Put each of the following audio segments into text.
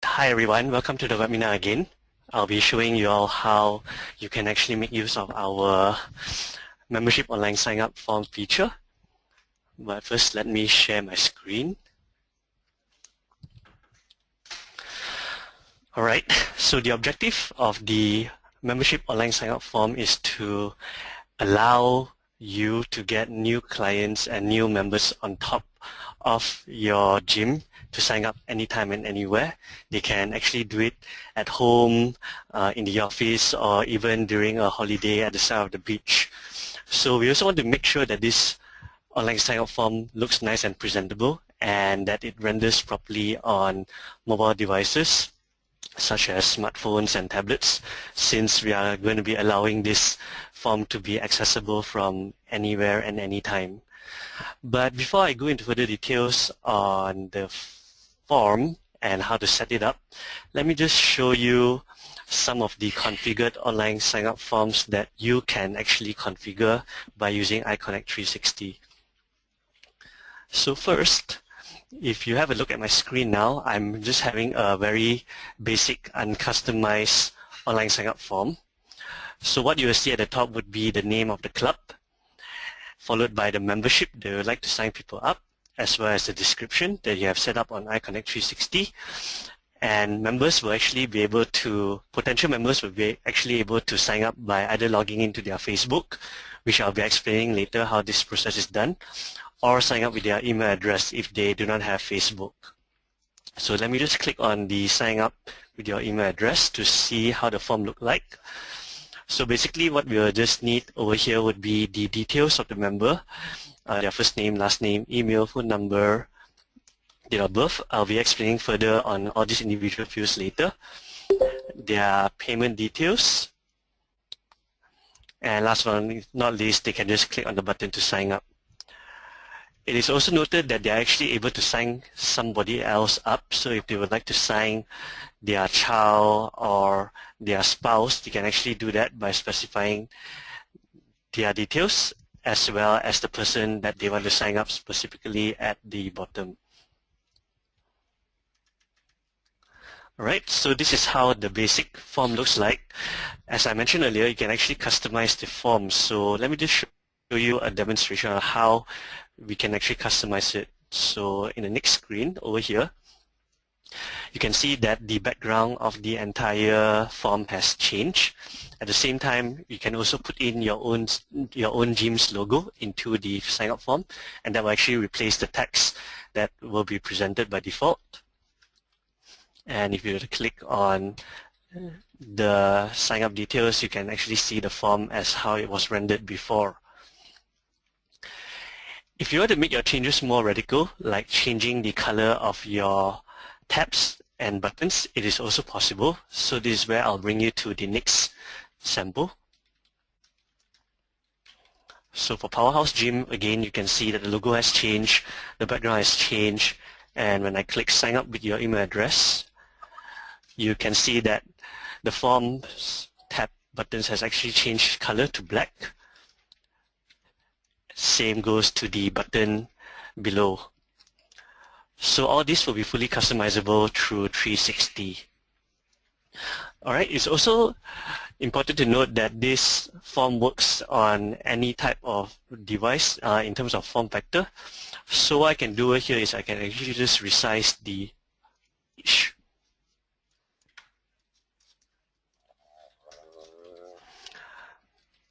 Hi everyone, welcome to the webinar again. I'll be showing you all how you can actually make use of our membership online sign up form feature. But first let me share my screen. Alright, so the objective of the membership online sign up form is to allow you to get new clients and new members on top of your gym to sign up anytime and anywhere. They can actually do it at home, in the office, or even during a holiday at the side of the beach. So we also want to make sure that this online sign up form looks nice and presentable and that it renders properly on mobile devices such as smartphones and tablets, since we are going to be allowing this form to be accessible from anywhere and anytime. But before I go into further details on the form and how to set it up, let me just show you some of the configured online sign-up forms that you can actually configure by using iconnect360. So first, if you have a look at my screen now, I'm just having a very basic uncustomized online sign-up form. So what you will see at the top would be the name of the club, followed by the membership they would like to sign people up, as well as the description that you have set up on iconnect360. And members will actually be able to, potential members will be actually able to sign up by either logging into their Facebook, which I'll be explaining later how this process is done, or sign up with their email address if they do not have Facebook. So let me just click on the sign up with your email address to see how the form looks like. So basically what we will just need over here would be the details of the member, their first name, last name, email, phone number, date of birth. I'll be explaining further on all these individual fields later. Their payment details. And last but not least, they can just click on the button to sign up. It is also noted that they are actually able to sign somebody else up. So if they would like to sign their child or their spouse, they can actually do that by specifying their details as well as the person that they want to sign up specifically at the bottom. Alright, so this is how the basic form looks like. As I mentioned earlier, you can actually customize the form. So let me just show you a demonstration of how we can actually customize it. So in the next screen over here, you can see that the background of the entire form has changed. At the same time, you can also put in your own gym's logo into the sign up form, and that will actually replace the text that will be presented by default. And if you were to click on the sign up details, you can actually see the form as how it was rendered before. If you want to make your changes more radical, like changing the color of your tabs and buttons, it is also possible. So this is where I'll bring you to the next sample. So for Powerhouse Gym, again, you can see that the logo has changed, the background has changed, and when I click sign up with your email address, you can see that the form's tab buttons has actually changed color to black. Same goes to the button below. So all this will be fully customizable through 360. Alright, it's also important to note that this form works on any type of device in terms of form factor. So what I can do here is I can actually just resize the image.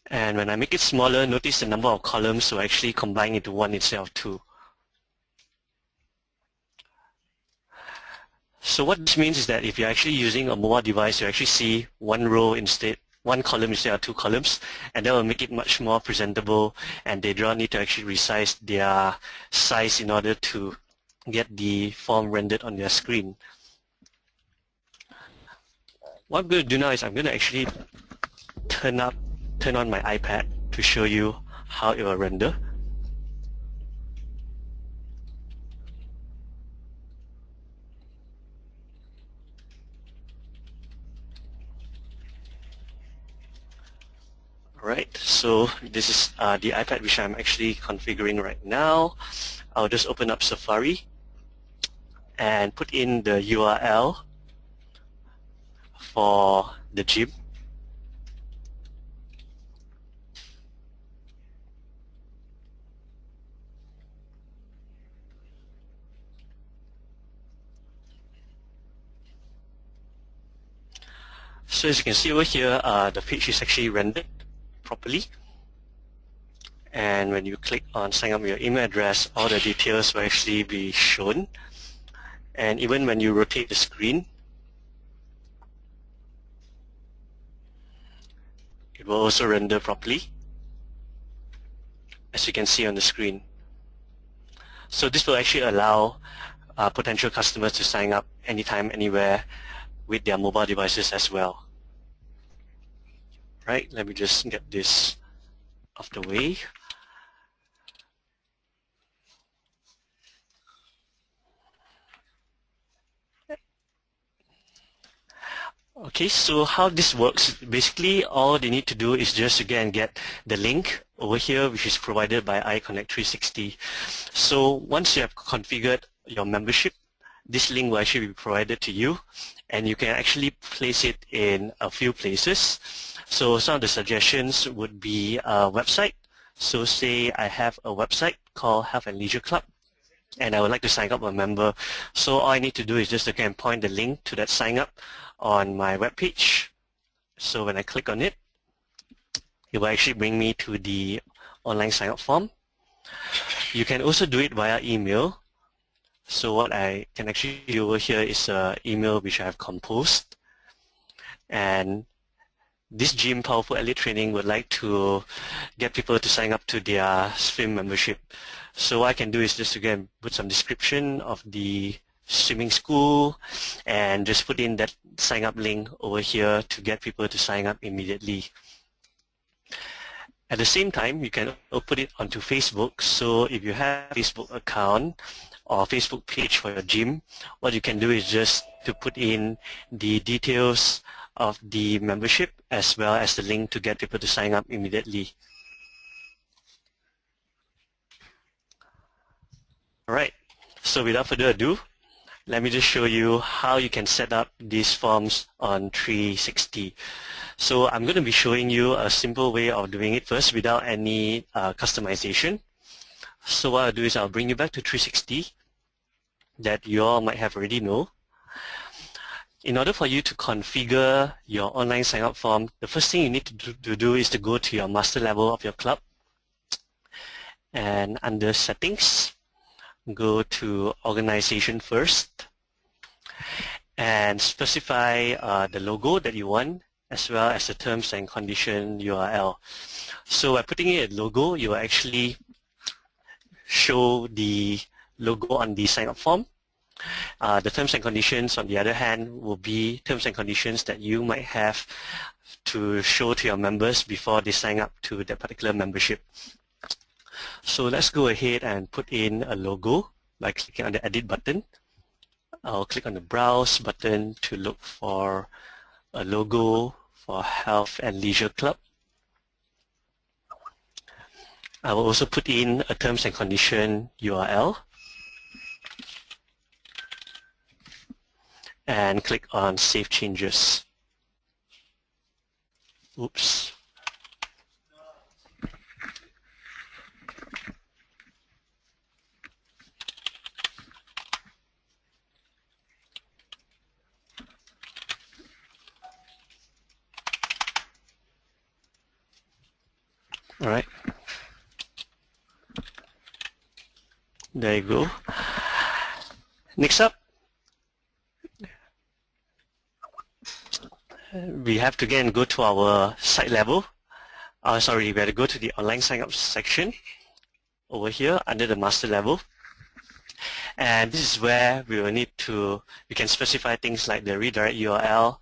And when I make it smaller, notice the number of columns will actually combine into one instead of two. So what this means is that if you're actually using a mobile device, you actually see one column instead of two columns, and that will make it much more presentable, and they don't need to actually resize their size in order to get the form rendered on their screen. What I'm going to do now is I'm going to actually turn on my iPad to show you how it will render. Alright, so this is the iPad which I'm actually configuring right now. I'll just open up Safari and put in the URL for the gym. So as you can see over here, the page is actually rendered properly. And when you click on sign up your email address, all the details will actually be shown. And even when you rotate the screen, it will also render properly, as you can see on the screen. So this will actually allow potential customers to sign up anytime, anywhere with their mobile devices as well. Right, let me just get this off the way. Okay, so how this works, basically all they need to do is just again get the link over here, which is provided by iconnect360. So once you have configured your membership, this link will actually be provided to you, and you can actually place it in a few places. So some of the suggestions would be a website. So say I have a website called Health and Leisure Club, and I would like to sign up a member. So all I need to do is just again point the link to that sign up on my web page. So when I click on it, it will actually bring me to the online sign up form. You can also do it via email. So what I can actually do over here is an email which I have composed. And this gym Powerful Elite Training would like to get people to sign up to their swim membership. So what I can do is just again put some description of the swimming school and just put in that sign up link over here to get people to sign up immediately. At the same time, you can put it onto Facebook. So if you have a Facebook account or Facebook page for your gym, what you can do is just to put in the details of the membership as well as the link to get people to sign up immediately. Alright, so without further ado, let me just show you how you can set up these forms on 360. So I'm going to be showing you a simple way of doing it first without any customization. So what I'll do is I'll bring you back to 360 that you all might have already know. In order for you to configure your online sign-up form, the first thing you need to do is to go to your master level of your club, and under settings, go to organization first and specify the logo that you want as well as the terms and condition URL. So by putting in a logo, you will actually show the logo on the sign-up form. The terms and conditions, on the other hand, will be terms and conditions that you might have to show to your members before they sign up to that particular membership. So let's go ahead and put in a logo by clicking on the edit button. I'll click on the browse button to look for a logo for Health and Leisure Club. I will also put in a terms and condition URL and click on Save Changes. Oops. All right. There you go. Next up, we have to again go to our site level. We have to go to the online sign up section over here under the master level. And this is where we will need to, we can specify things like the redirect URL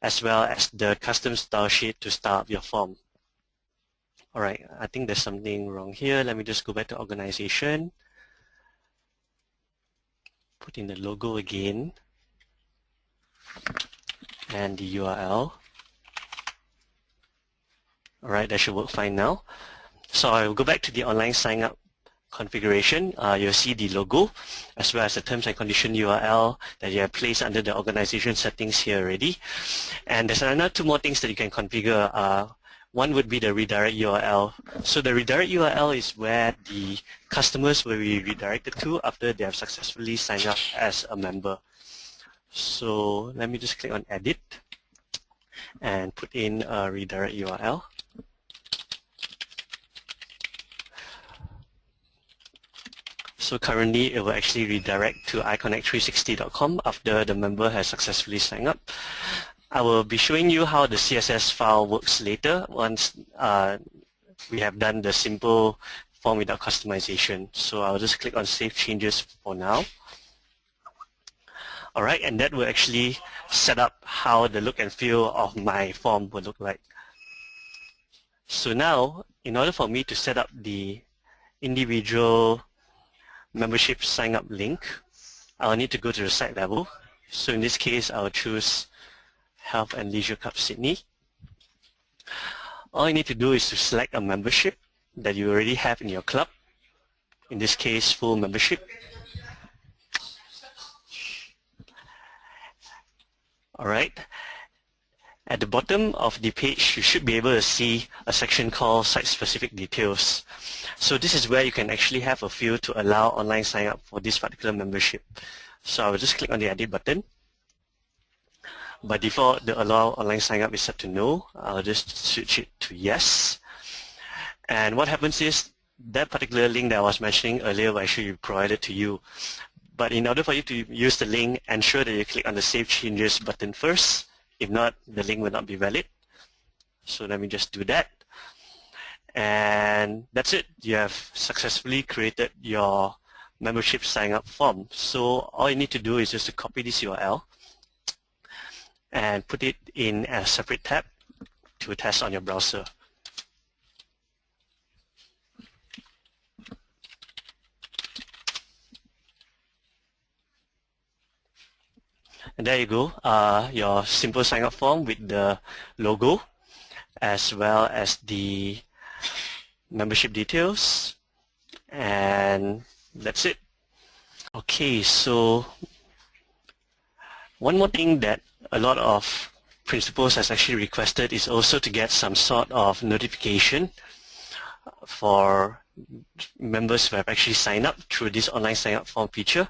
as well as the custom style sheet to start up your form. All right, I think there's something wrong here. Let me just go back to organization. Put in the logo again and the URL. All right, that should work fine now. So I will go back to the online sign up configuration, you'll see the logo as well as the terms and condition URL that you have placed under the organization settings here already. And there's another 2 more things that you can configure. One would be the redirect URL. So the redirect URL is where the customers will be redirected to after they have successfully signed up as a member. So let me just click on edit and put in a redirect URL. So currently it will actually redirect to iconnect360.com after the member has successfully signed up. I will be showing you how the CSS file works later once we have done the simple form without customization. So I'll just click on Save Changes for now. Alright, and that will actually set up how the look and feel of my form will look like. So now, in order for me to set up the individual membership sign up link, I'll need to go to the site level. So in this case, I'll choose Health and Leisure Club Sydney. All you need to do is to select a membership that you already have in your club. In this case, full membership. Alright. At the bottom of the page, you should be able to see a section called Site-Specific Details. So this is where you can actually have a field to allow online sign up for this particular membership. So I will just click on the Edit button. By default, the Allow Online Sign Up is set to No. I'll just switch it to Yes. And what happens is that particular link that I was mentioning earlier will actually be provided to you. But in order for you to use the link, ensure that you click on the Save Changes button first. If not, the link will not be valid. So let me just do that. And that's it. You have successfully created your membership sign up form. So all you need to do is just to copy this URL and put it in a separate tab to test on your browser. And there you go, your simple sign-up form with the logo as well as the membership details, and that's it. Okay, so one more thing that a lot of principals has actually requested is also to get some sort of notification for members who have actually signed up through this online sign-up form feature.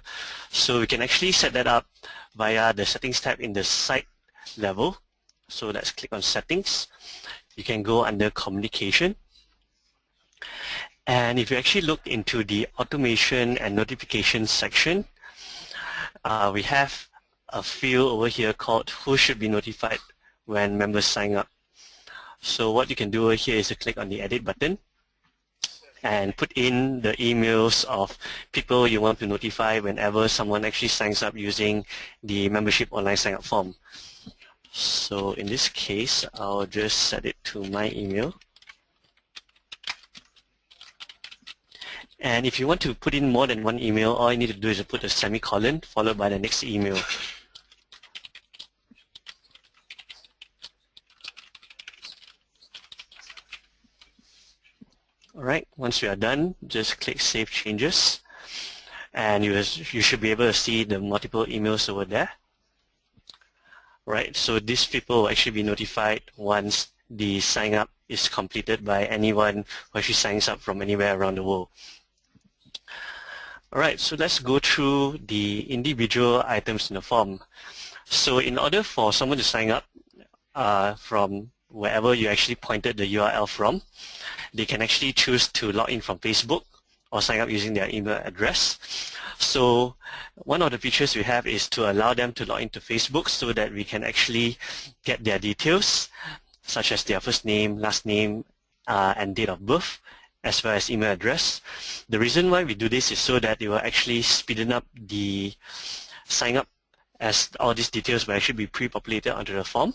So we can actually set that up via the Settings tab in the site level. So let's click on Settings. You can go under Communication. And if you actually look into the Automation and Notification section, we have a field over here called Who Should Be Notified When Members Sign Up. So what you can do over here is to click on the Edit button and put in the emails of people you want to notify whenever someone actually signs up using the membership online sign up form. So in this case, I'll just set it to my email. And if you want to put in more than one email, all you need to do is to put a semicolon followed by the next email. Alright, once you are done, just click Save Changes, and you should be able to see the multiple emails over there. Right, so these people will actually be notified once the sign up is completed by anyone who actually signs up from anywhere around the world. Alright, so let's go through the individual items in the form. So in order for someone to sign up from wherever you actually pointed the URL from, they can actually choose to log in from Facebook or sign up using their email address. So one of the features we have is to allow them to log into Facebook so that we can actually get their details, such as their first name, last name, and date of birth, as well as email address. The reason why we do this is so that it will actually speeden up the sign up, as all these details will actually be pre-populated onto the form.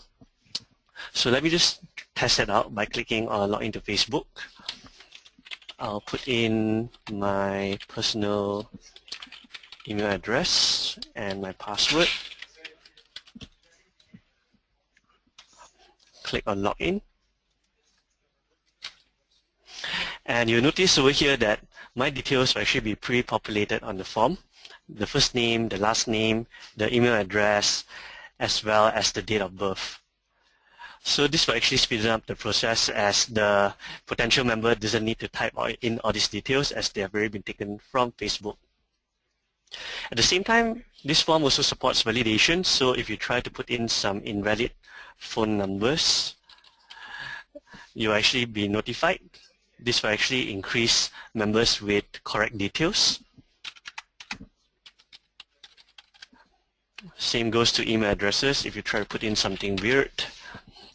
So let me just test it out by clicking on Login to Facebook. I'll put in my personal email address and my password. Click on Login. And you'll notice over here that my details will actually be pre-populated on the form. The first name, the last name, the email address, as well as the date of birth. So this will actually speed up the process, as the potential member doesn't need to type in all these details, as they have already been taken from Facebook. At the same time, this form also supports validation, so if you try to put in some invalid phone numbers, you'll actually be notified. This will actually increase members with correct details. Same goes to email addresses. If you try to put in something weird,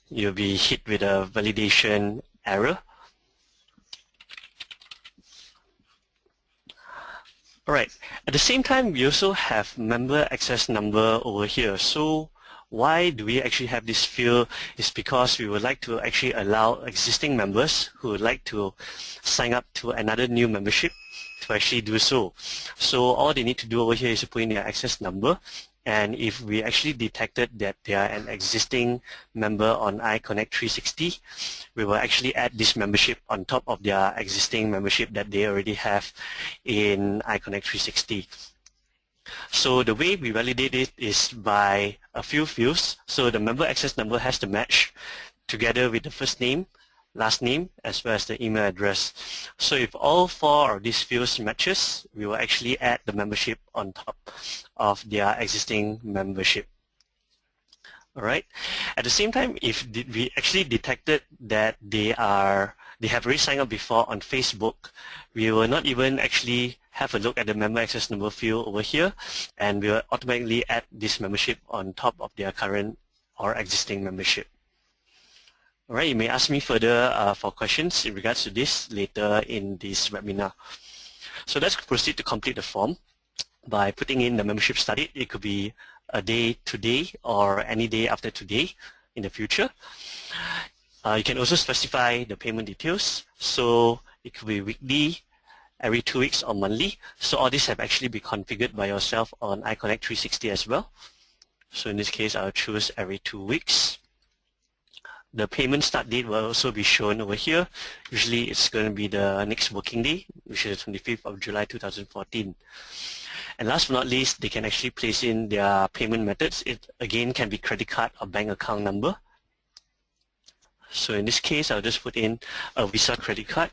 you'll be hit with a validation error. Alright, at the same time, we also have member access number over here. So why do we actually have this field? Is because we would like to actually allow existing members who would like to sign up to another new membership to actually do so. So all they need to do over here is to put in their access number, and if we actually detected that they are an existing member on iconnect360, we will actually add this membership on top of their existing membership that they already have in iconnect360. So the way we validate it is by a few fields. So the member access number has to match together with the first name, last name, as well as the email address. So if all four of these fields matches, we will actually add the membership on top of their existing membership. Alright. At the same time, if we actually detected that they have already signed up before on Facebook, we will not even actually have a look at the member access number field over here, and we will automatically add this membership on top of their current or existing membership. Alright, you may ask me further for questions in regards to this later in this webinar. So let's proceed to complete the form by putting in the membership start date. It could be a day today or any day after today in the future. You can also specify the payment details. So it could be weekly, every 2 weeks, or monthly. So all these have actually been configured by yourself on iconnect360 as well. So in this case, I'll choose every 2 weeks. The payment start date will also be shown over here. Usually it's going to be the next working day, which is the 25th of July 2014. And last but not least, they can actually place in their payment methods. It again can be credit card or bank account number. So in this case, I'll just put in a Visa credit card.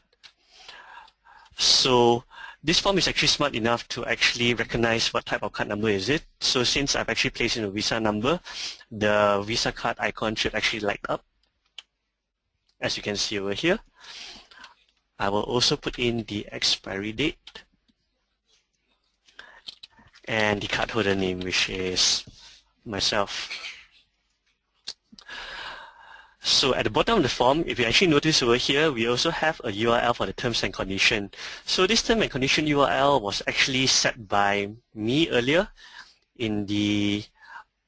So this form is actually smart enough to actually recognize what type of card number is it. So since I've actually placed in a Visa number, the Visa card icon should actually light up, as you can see over here. I will also put in the expiry date and the cardholder name, which is myself. So at the bottom of the form, if you actually notice over here, we also have a URL for the terms and condition. So this term and condition URL was actually set by me earlier in the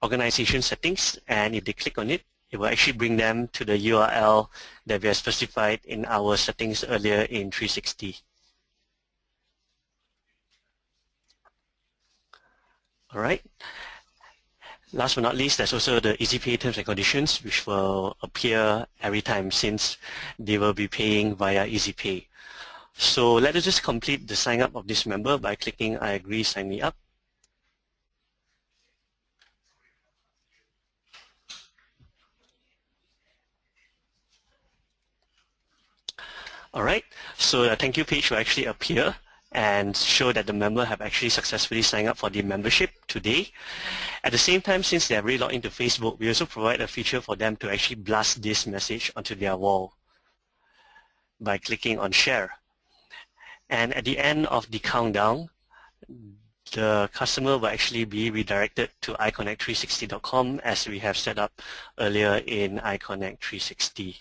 organization settings, and if they click on it, it will actually bring them to the URL that we have specified in our settings earlier in 360. Alright. Last but not least, there's also the EasyPay terms and conditions, which will appear every time since they will be paying via EasyPay. So let us just complete the sign up of this member by clicking I agree, sign me up. Alright, so a thank you page will actually appear and show that the member have actually successfully signed up for the membership today. At the same time, since they have already logged into Facebook, we also provide a feature for them to actually blast this message onto their wall by clicking on share. And at the end of the countdown, the customer will actually be redirected to iconnect360.com as we have set up earlier in iconnect360.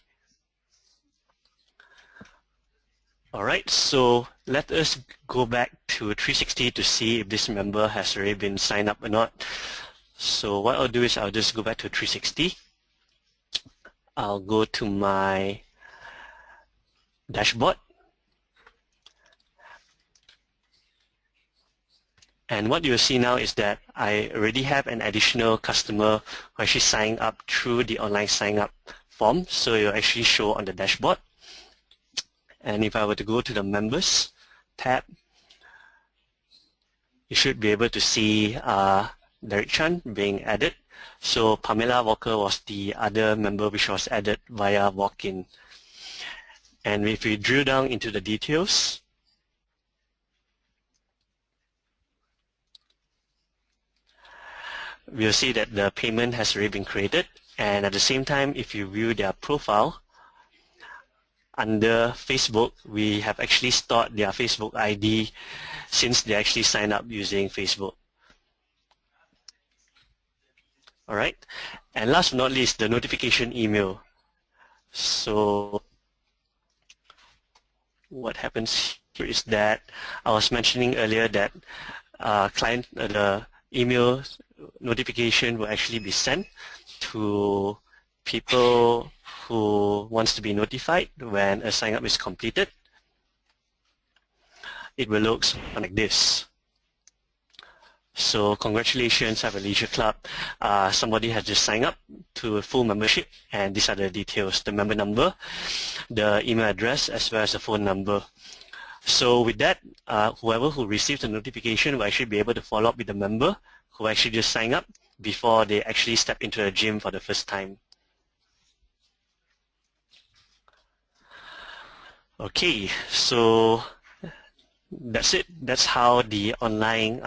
Alright, so let us go back to 360 to see if this member has already been signed up or not. So what I'll do is I'll just go back to 360. I'll go to my dashboard. And what you'll see now is that I already have an additional customer who actually signed up through the online sign up form. So it'll actually show on the dashboard. And if I were to go to the members tab, you should be able to see Derek Chan being added. So Pamela Walker was the other member which was added via walk-in. And if we drill down into the details, we'll see that the payment has already been created. And at the same time, if you view their profile, under Facebook, we have actually stored their Facebook ID since they actually signed up using Facebook. All right. And last but not least, the notification email. So what happens here is that I was mentioning earlier that the email notification will actually be sent to people who wants to be notified when a sign up is completed. It will look something like this. So congratulations, have a leisure club. Somebody has just signed up to a full membership, and these are the details: the member number, the email address, as well as the phone number. So with that, whoever who receives the notification will actually be able to follow up with the member who actually just signed up before they actually step into the gym for the first time. Okay, so that's it. That's how the online,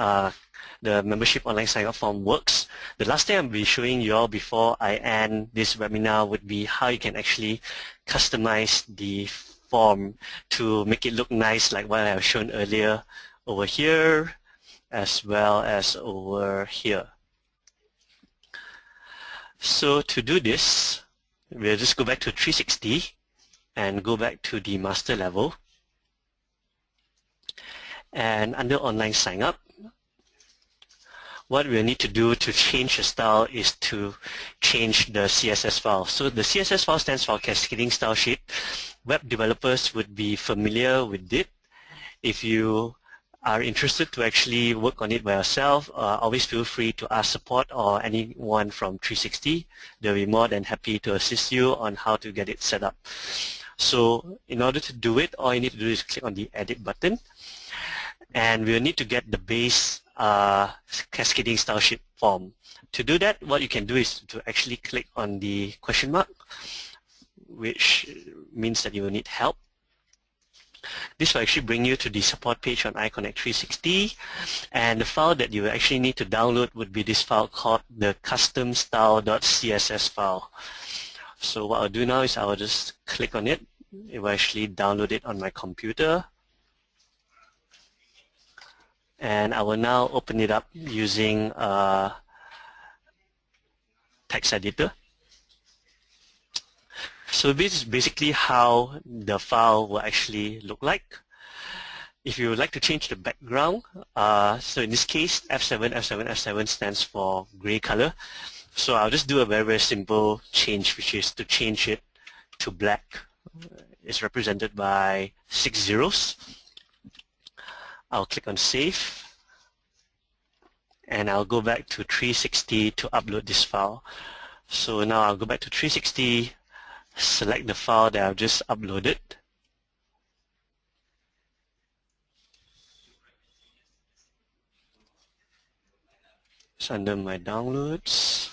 the membership online sign-up form works. The last thing I'll be showing you all before I end this webinar would be how you can actually customize the form to make it look nice, like what I have shown earlier over here, as well as over here. So to do this, we'll just go back to 360 and go back to the master level. And under online sign up, what we'll need to do to change the style is to change the CSS file. So the CSS file stands for Cascading Style Sheet. Web developers would be familiar with it. If you are interested to actually work on it by yourself, always feel free to ask support or anyone from 360. They'll be more than happy to assist you on how to get it set up. So in order to do it, all you need to do is click on the edit button, and we'll need to get the base cascading style sheet form. To do that, what you can do is to actually click on the question mark, which means that you will need help. This will actually bring you to the support page on iconnect360, and the file that you will actually need to download would be this file called the customstyle.css file. So what I'll do now is I'll just click on it. It will actually download it on my computer, and I will now open it up using a text editor. So this is basically how the file will actually look like. If you would like to change the background, so in this case, F7, F7, F7 stands for gray color. So I'll just do a very, very simple change, which is to change it to black. It's represented by 6 zeros. I'll click on Save, and I'll go back to 360 to upload this file. So now I'll go back to 360, select the file that I've just uploaded. It's under my downloads.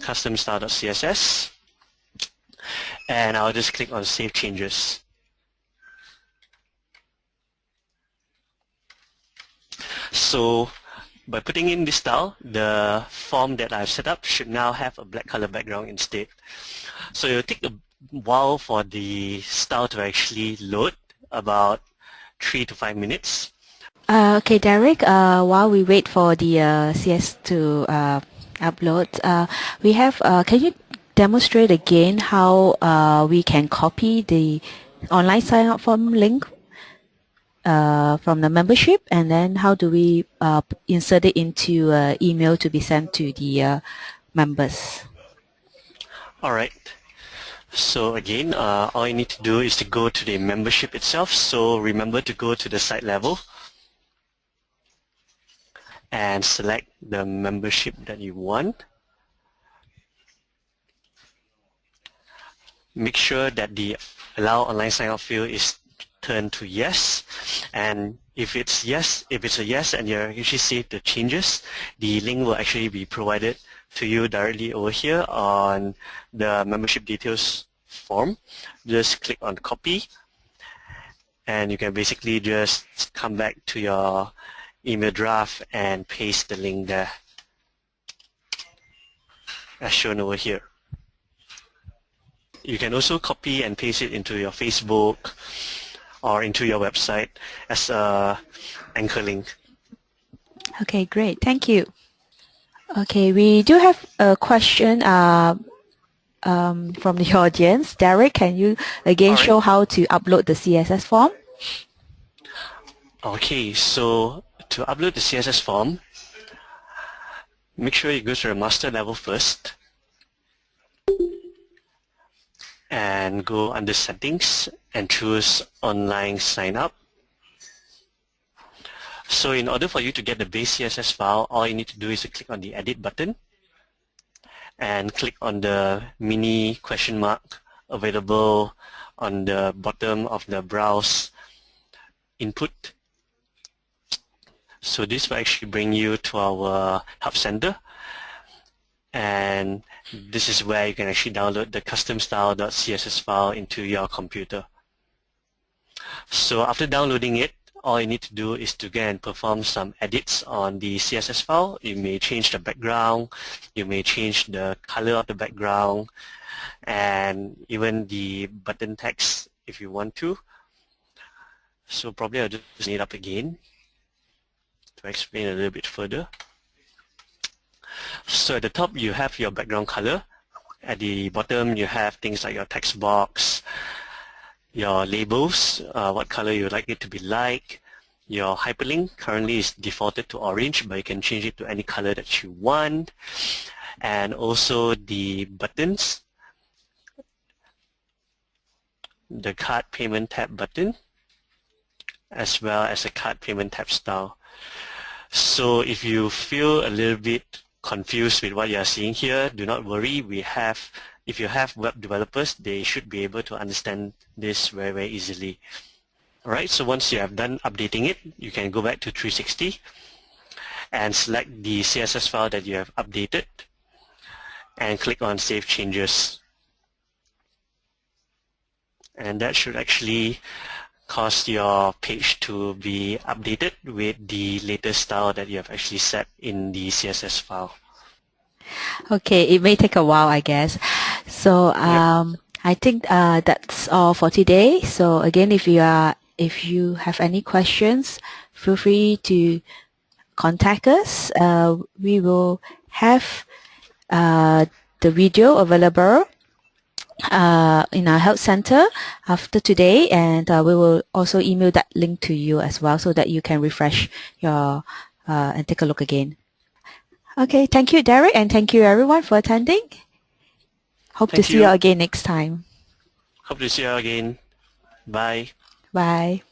Customstyle.css, and I'll just click on Save Changes. So by putting in this style, the form that I've set up should now have a black color background instead. So it'll take a while for the style to actually load, about 3 to 5 minutes. Okay, Derek, while we wait for the CS to upload, we have, can you demonstrate again how we can copy the online sign-up form link from the membership, and then how do we insert it into email to be sent to the members? All right. So again, all you need to do is to go to the membership itself. So remember to go to the site level and select the membership that you want. make sure that the allow online sign up field is turned to yes, and if it's a yes and you actually save the changes, the link will actually be provided to you directly over here on the membership details form. Just click on copy, and you can basically just come back to your email draft and paste the link there as shown over here. You can also copy and paste it into your Facebook or into your website as a anchor link. Okay, great. Thank you. Okay, we do have a question from the audience. Derek, can you again show how to upload the CSS form? Okay, so to upload the CSS form, make sure you go to the master level first and go under settings and choose online sign up. So in order for you to get the base CSS file, all you need to do is to click on the edit button and click on the mini question mark available on the bottom of the browse input. So this will actually bring you to our Hub Center, and this is where you can actually download the custom style.css file into your computer. So after downloading it, all you need to do is to go and perform some edits on the CSS file. You may change the background, you may change the color of the background, and even the button text if you want to. So probably I'll just clean it up again to explain a little bit further. So at the top you have your background color. At the bottom you have things like your text box, your labels, what color you would like it to be like. Your hyperlink currently is defaulted to orange, but you can change it to any color that you want. And also the buttons, the card payment tab button, as well as a card payment tab style. So if you feel a little bit confused with what you are seeing here, do not worry. If you have web developers, they should be able to understand this very, very easily. Alright, so once you have done updating it, you can go back to 360 and select the CSS file that you have updated and click on Save Changes. And that should actually cause your page to be updated with the latest style that you have actually set in the CSS file. Okay, it may take a while, I guess. So I think that's all for today. So again, if you have any questions, feel free to contact us. We will have the video available in our health center after today, and we will also email that link to you as well so that you can refresh your and take a look again. Okay, thank you, Derek, and thank you everyone for attending. Hope to see you again next time. Hope to see you again. Bye. Bye.